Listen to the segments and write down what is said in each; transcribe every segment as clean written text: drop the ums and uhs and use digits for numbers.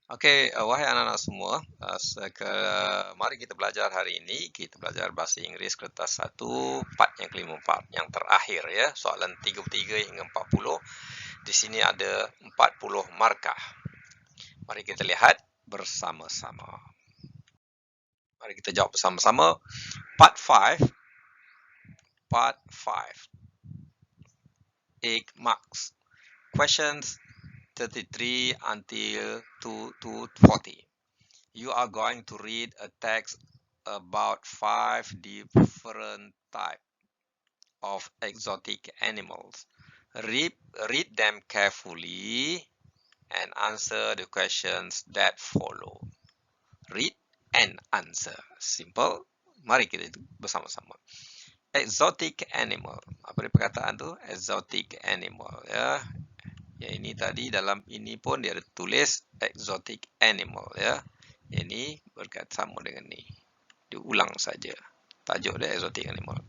Okey, wahai anak-anak semua, mari kita belajar hari ini. Kita belajar bahasa Inggeris kertas 1, part yang ke-54, yang terakhir ya, soalan 33 hingga 40. Di sini ada 40 markah. Mari kita lihat bersama-sama. Mari kita jawab bersama-sama. Part 5. 8 marks. Questions 33 until to 40. You are going to read a text about 5 different types of exotic animals. Read them carefully and answer the questions that follow. Read and answer. Simple. Mari kita bersama-sama. Exotic animal. Apa dia perkataan tu? Exotic animal. Ya. Yang ini tadi dalam ini pun dia ada tulis exotic animal. Ya. Ini berkait sama dengan ni. Diulang saja. Tajuk dia exotic animal.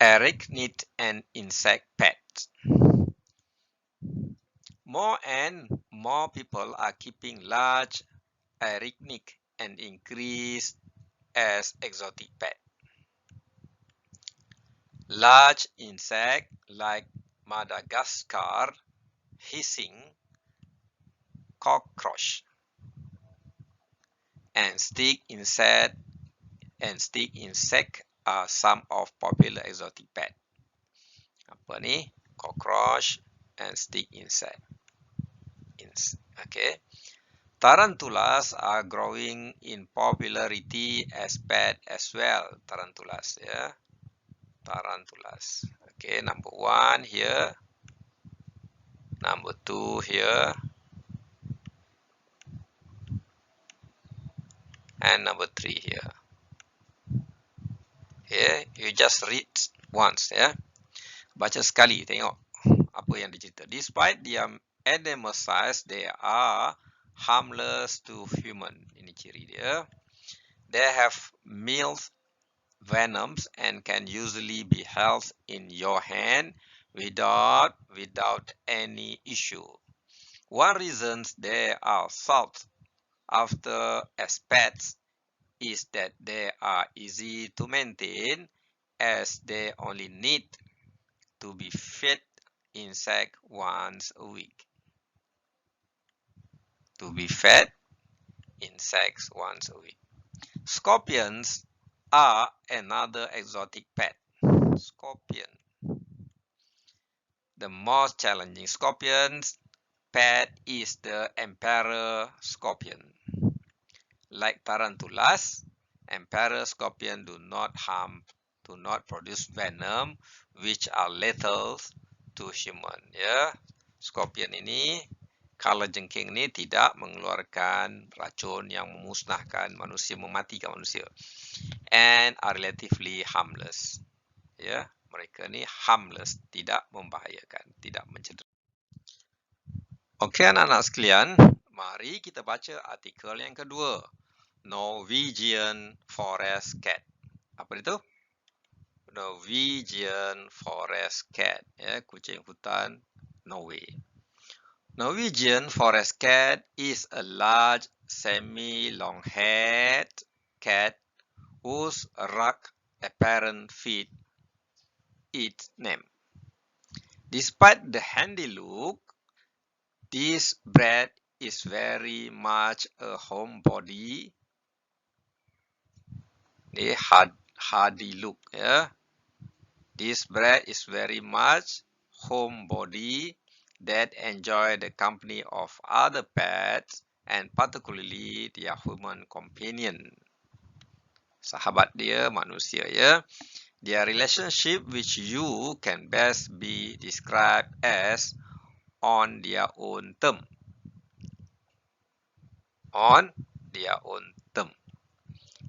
Eric need an insect pet. More and more people are keeping large arachnids and increase as exotic pet. Large insect like Madagascar hissing cockroach and stick insect are some of popular exotic pet. Apa ni? Cockroach and stick insect. Okay. Tarantulas are growing in popularity as pet as well. Tarantulas, ya. Tarantulas. Okay, number 1 here. Number 2 here. And number 3 here. Okay, you just read once, ya. Baca sekali, tengok apa yang dicerita. Despite their animal size, they are harmless to human. Ini ciri dia. They have mild venoms and can usually be held in your hand without any issue. One reason they are sought after as pets is that they are easy to maintain, as they only need to be fed insect once a week. To be fed insects once a week. Scorpions are another exotic pet. Scorpion. The most challenging scorpion's pet is the emperor scorpion. Like tarantulas, emperor scorpion do not produce venom which are lethal to human. Ya, scorpion ini, kalajengking ini tidak mengeluarkan racun yang memusnahkan manusia, mematikan manusia, and are relatively harmless. Ya, mereka ni harmless, tidak membahayakan, tidak mencederai. Okey anak-anak sekalian, mari kita baca artikel yang kedua. Norwegian forest cat. Apa itu? Norwegian forest cat, ya, kucing hutan Norway. Norwegian forest cat is a large semi-long-haired cat whose rugged appearance fits its name. Despite the handy look, this breed is very much a homebody. Ini hardy look, ya. This breed is very much homebody that enjoy the company of other pets and particularly their human companion. Sahabat dia manusia, ya. Their relationship with you can best be described as on their own term. On their own term.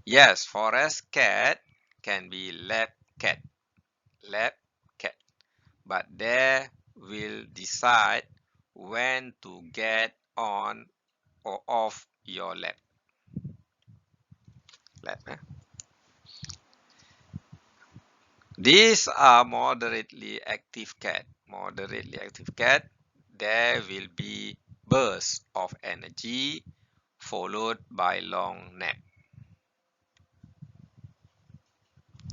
Yes, forest cat can be lab cat, but they will decide when to get on or off your lap. These are moderately active cat. They will be burst of energy followed by long nap.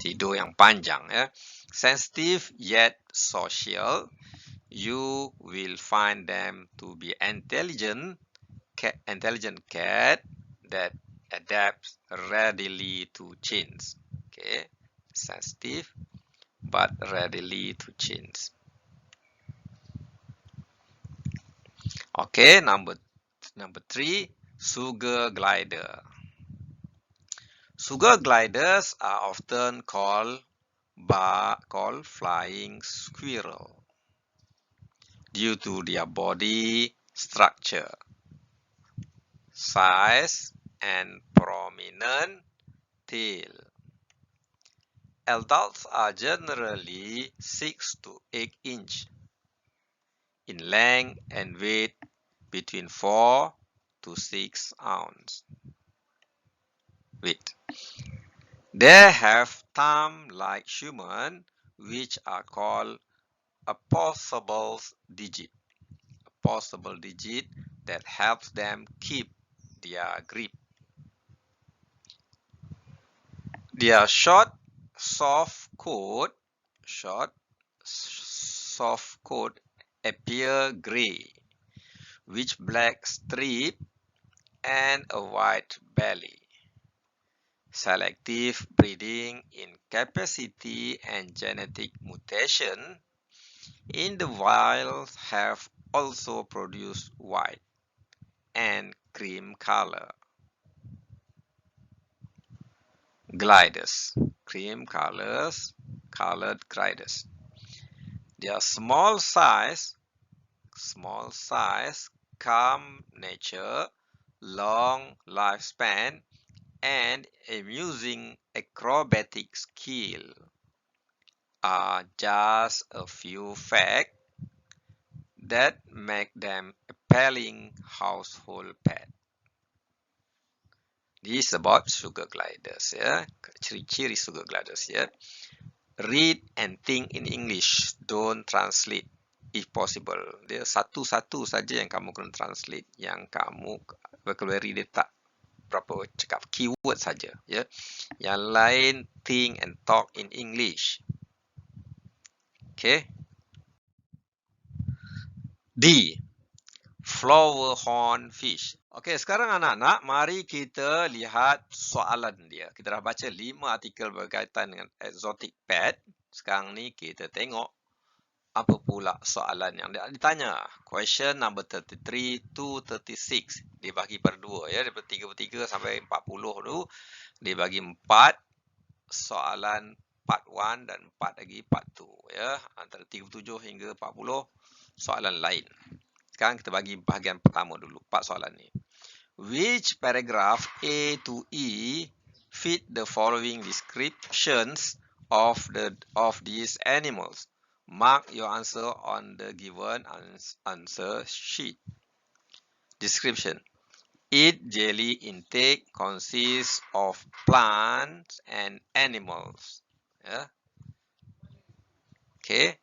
Tidur yang panjang, ya. Sensitive yet social. You will find them to be intelligent cat that adapts readily to change. Okay, sensitive but readily to change. Okay, number 3, sugar glider. Sugar gliders are often called flying squirrel due to their body structure, size, and prominent tail. Adults are generally 6 to 8 inch in length and weight between 4 to 6 ounce. They have thumbs like humans, which are called opposable digit. Opposable digit that helps them keep their grip. Their short, soft coat appear gray, with black strip and a white belly. Selective breeding in capacity and genetic mutation in the wild have also produced white and cream color gliders, colored gliders. Their small size, calm nature, long lifespan, and amusing acrobatic skill are just a few facts that make them appealing household pet. This is about sugar gliders, ya. Ciri-ciri sugar gliders, ya. Read and think in English, don't translate if possible. Dia satu-satu saja yang kamu kena translate, yang kamu vocabulary dia tak berapa cakap keyword saja, ya. Yang lain think and talk in English. Okay. D. Flower horn fish. Okey, sekarang anak-anak, mari kita lihat soalan dia. Kita dah baca 5 artikel berkaitan dengan exotic pet. Sekarang ni kita tengok apa pula soalan yang dia ditanya. Question number 33 to 36. Dibagi per 2, ya. Daripada 33 sampai 40 tu, dibagi 4 soalan part 1 dan 4 lagi part 2, ya. Antara 37 hingga 40 soalan lain. Sekarang kita bagi bahagian pertama dulu, 4 soalan ni. Which paragraph A to E fit the following descriptions of these animals? Mark your answer on the given answer sheet. Description. Eat jelly intake consists of plants and animals. Yeah. Okay.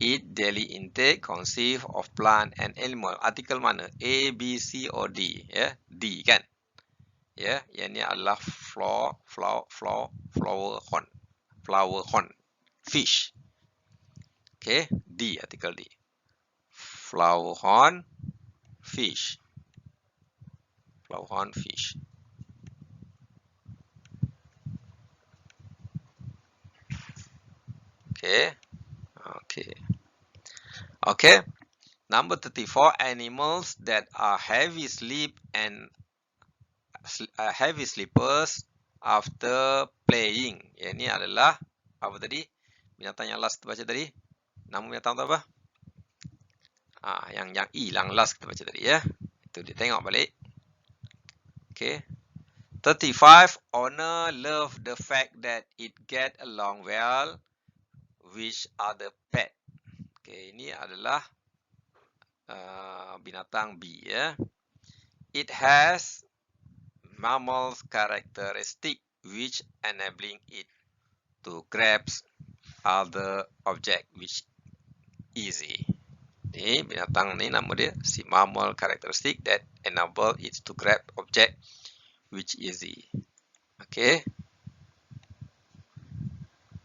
Eat jelly intake consists of plant and animal. Artikel mana? A, B, C or D? Ya, D kan? Ya, yang ni adalah flower horn fish. Okay, D, artikel D. Flower horn fish. Okay. Number 34, animals that are heavy sleepers after playing. Yang ni adalah apa tadi? Binatang yang last kita baca tadi. Nama binatang tu apa? Yang yang last kita baca tadi, ya. Itu dia, tengok balik. Okay. 35, Honor love the fact that it get along well with other pet. Okay, ini adalah binatang B, ya. It has mammals characteristic which enabling it to grab other object which easy. Ni binatang ni nama dia si mammal characteristic that enable it to grab object which easy. Okey.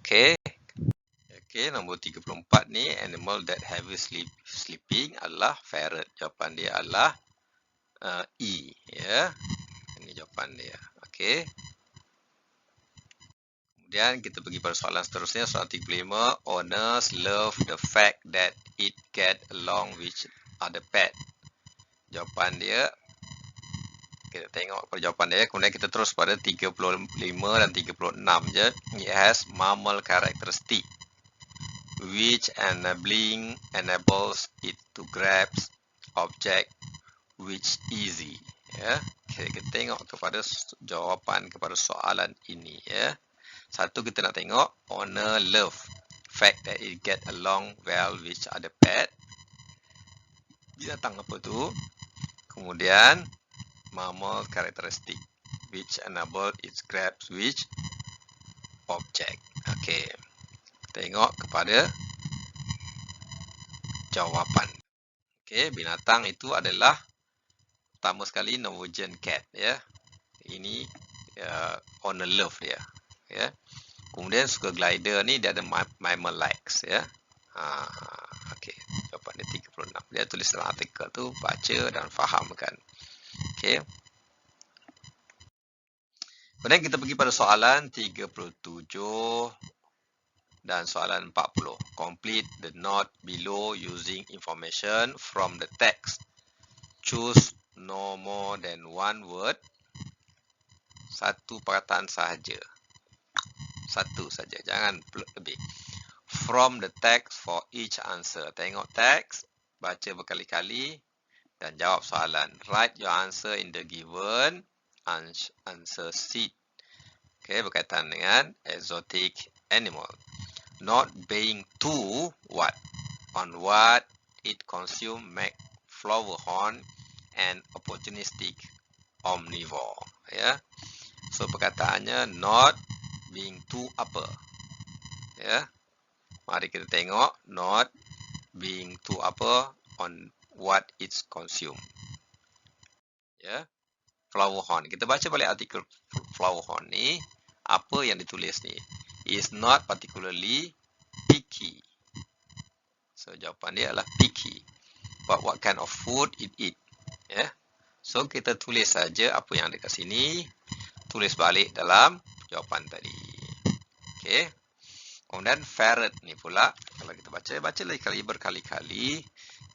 Okey. Okey, nombor 34 ni animal that heavy sleeping adalah ferret. Jawapan dia adalah E, ya. Ini jawapan dia. Okey. Kemudian kita pergi pada soalan seterusnya, soalan 35. Owners love the fact that it get along with other pet. Jawapan dia, kita tengok pada jawapan dia. Kemudian kita terus pada 35 dan 36 je. It has mammal characteristic which enables it to grab object which easy. Ya, kita tengok kepada jawapan kepada soalan ini, ya. Satu, kita nak tengok owner love fact that it get along well with other pet. Binatang apa tu? Kemudian mammal characteristic which enable it grabs which object. Okey. Tengok kepada jawapan. Okey, binatang itu adalah pertama sekali Norwegian cat, ya. Ini owner love dia, ya. Kemudian suka glider ni dia ada mammal likes, ya. Okey, jawapan dia 36. Dia tulis dalam artikel tu, baca dan fahamkan. Okey. Kemudian kita pergi pada soalan 37 dan soalan 40. Complete the note below using information from the text. Choose no more than one word. Satu perkataan sahaja. Satu saja, jangan lebih. From the text for each answer. Tengok teks, baca berkali-kali dan jawab soalan. Write your answer in the given answer sheet. Okay, berkaitan dengan exotic animal. Not being too what? On what it consume make flower horn and opportunistic omnivore. Ya. So perkataannya not being too apa? Ya. Mari kita tengok not being too apa on what it's consume. Ya. Flower horn. Kita baca balik artikel flower horn ni. Apa yang ditulis ni? Is not particularly picky. So jawapan dia adalah picky. But what kind of food it eat? Ya. So kita tulis saja apa yang ada kat sini. Tulis balik dalam jawapan tadi. Okey. Kemudian ferret ni pula, kalau kita baca lagi berkali-kali.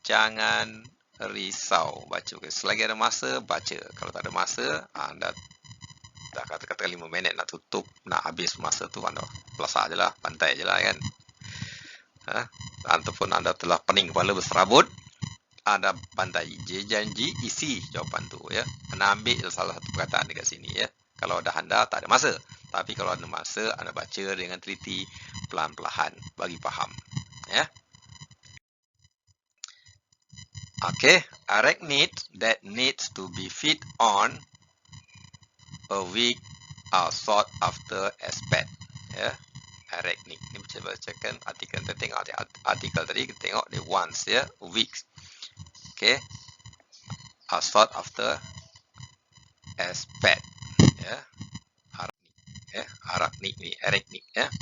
Jangan risau baca. Selagi ada masa, baca. Kalau tak ada masa, anda dah kata-kata 5 minit nak tutup, nak habis masa tu, anda pelasak je lah, pantai je lah, kan. Ataupun anda telah pening kepala berserabut, anda pantai je janji, isi jawapan tu, ya. Anda ambil salah satu perkataan dekat sini, ya. Kalau dah anda tak ada masa. Tapi kalau ada masa, anda baca dengan teliti, pelan-pelan, bagi faham, ya. Okay, arachnid that needs to be fed on a week are sought after as pet. Ya, arachnid. Ini saya bacakan artikel. Kita tengok artikel tadi, kita tengok dia once, ya, weeks. Okay, are sought after as pet. Ya, arachnid. Ya, arachnid ni, arachnid. Ya,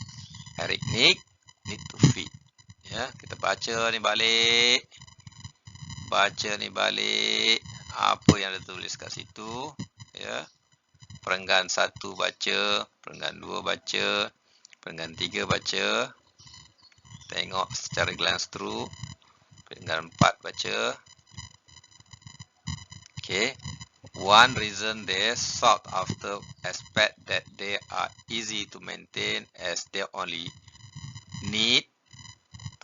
arachnid need to feed. Ya, kita baca ni balik. Baca ni balik apa yang ditulis kat situ, ya. Perenggan 1 baca, perenggan 2 baca, perenggan 3 baca. Tengok secara glance through. Perenggan 4 baca. Okay. One reason they sought after aspect that they are easy to maintain as they only need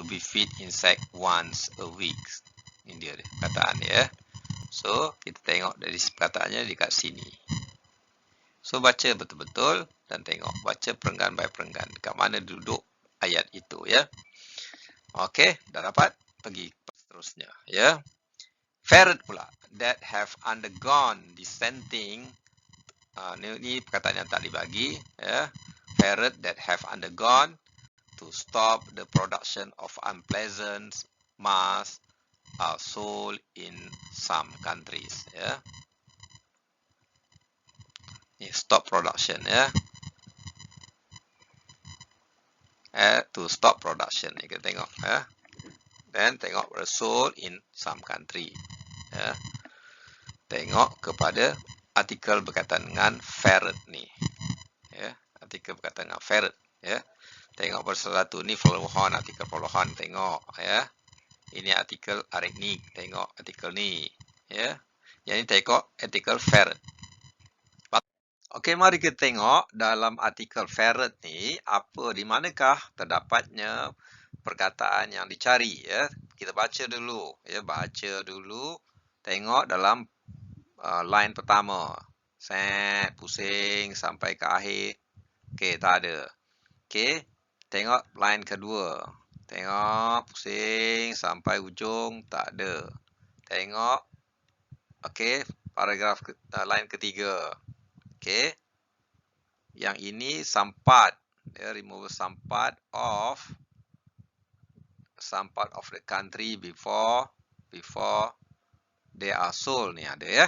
to be fed insect once a week. Ini dia perkataan dia. So, kita tengok dari perkataannya dekat sini. So, baca betul-betul dan tengok. Baca perenggan by perenggan. Dekat mana duduk ayat itu, ya. Okey, dah dapat. Pergi seterusnya, ya. Ferret pula. That have undergone dissenting. Ini perkataan yang tak dibagi, ya. Ferret that have undergone to stop the production of unpleasant mass are sold in some countries. Ya. Ini stop production ya. To stop production ni kita tengok ya. Dan tengok sold in some country. Ya. Tengok kepada artikel berkaitan dengan ferret ni. Ya, artikel berkaitan dengan ferret ya. Tengok bersatu ni follow-on, artikel follow-on tengok ya. Ini artikel Ariknik, tengok artikel ni ya. Yang ini tengok artikel ferret. Okey, mari kita tengok dalam artikel ferret ni apa di manakah terdapatnya perkataan yang dicari ya. Kita baca dulu ya, baca dulu. Tengok dalam line pertama. Set pusing sampai ke akhir. Okey, tak ada. Okey, tengok line kedua. Tengok pusing sampai ujung, tak ada. Tengok. Okey, paragraf line ketiga. Okey. Yang ini some part, remove some part of the country before they are sold ni ada ya.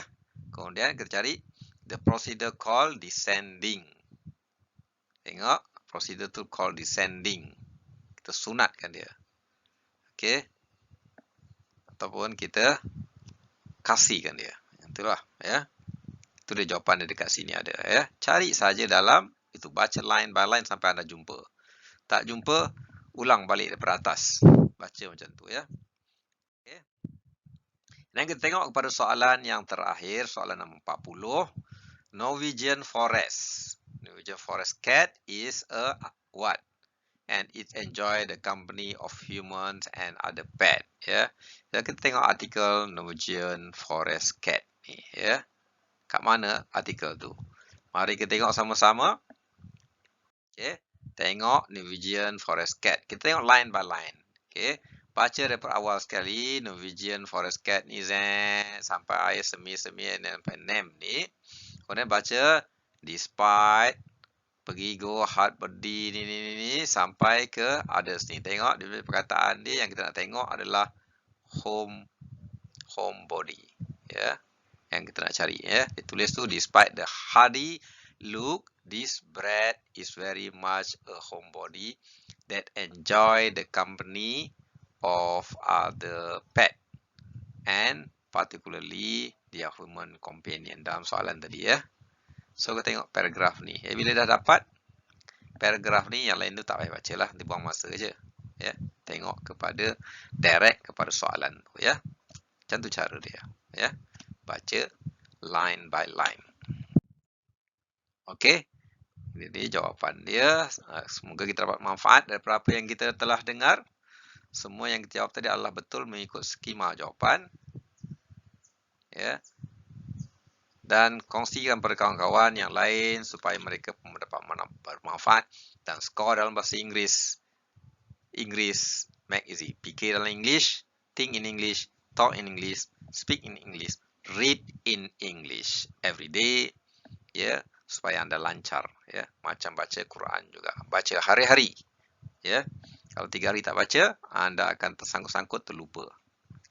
Kemudian kita cari the procedure called descending. Tengok procedure tu called descending. Kita sunatkan dia. Okey. Ataupun kita kasihkan dia. Itulah ya. Itu dia jawapan dia dekat sini ada ya. Cari saja dalam itu, baca line by line sampai anda jumpa. Tak jumpa, ulang balik daripada atas. Baca macam tu ya. Okey. Dan kita tengok kepada soalan yang terakhir, soalan nombor 40. Norwegian forest. Norwegian forest cat is a what? And it enjoy the company of humans and other pet. Ya. Dan kita tengok artikel Norwegian forest cat ni ya. Kat mana artikel tu? Mari kita tengok sama-sama. Okey, tengok Norwegian forest cat. Kita tengok line by line. Okey, baca daripada awal sekali Norwegian forest cat ni sampai air semi-semi sampai name ni. Kemudian baca despite, pergi go, hard, body ni sampai ke others ni. Tengok dia perkataan dia yang kita nak tengok adalah home body ya. Yang kita nak cari ya. Ditulis tu despite the hardy look, this breed is very much a homebody that enjoy the company of other pet and particularly their human companion. Dalam soalan tadi ya. So kita tengok paragraf ni. Ya, bila dah dapat paragraf ni, yang lain tu tak payah baca lah, dibuang masa je. Ya, tengok kepada direct kepada soalan tu ya. Macam tu cara dia ya. Baca line by line. Okey. Ini jawapan dia. Semoga kita dapat manfaat daripada apa yang kita telah dengar. Semua yang kita jawab tadi adalah betul mengikut skema jawapan. Ya. Dan kongsikan pada kawan-kawan yang lain supaya mereka pun dapat bermanfaat. Dan skor dalam bahasa Inggeris. English make easy. Fikir dalam English, think in English, talk in English, speak in English, read in English every day. Ya. Supaya anda lancar ya, macam baca Quran juga, baca hari-hari ya. Kalau 3 hari tak baca, anda akan tersangkut-sangkut, terlupa.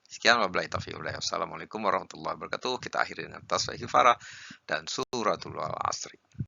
Sekian, wabillahi taufiq wal hidayah. Assalamualaikum warahmatullahi wabarakatuh. Kita akhiri dengan tasbih kifarah dan suratul asri.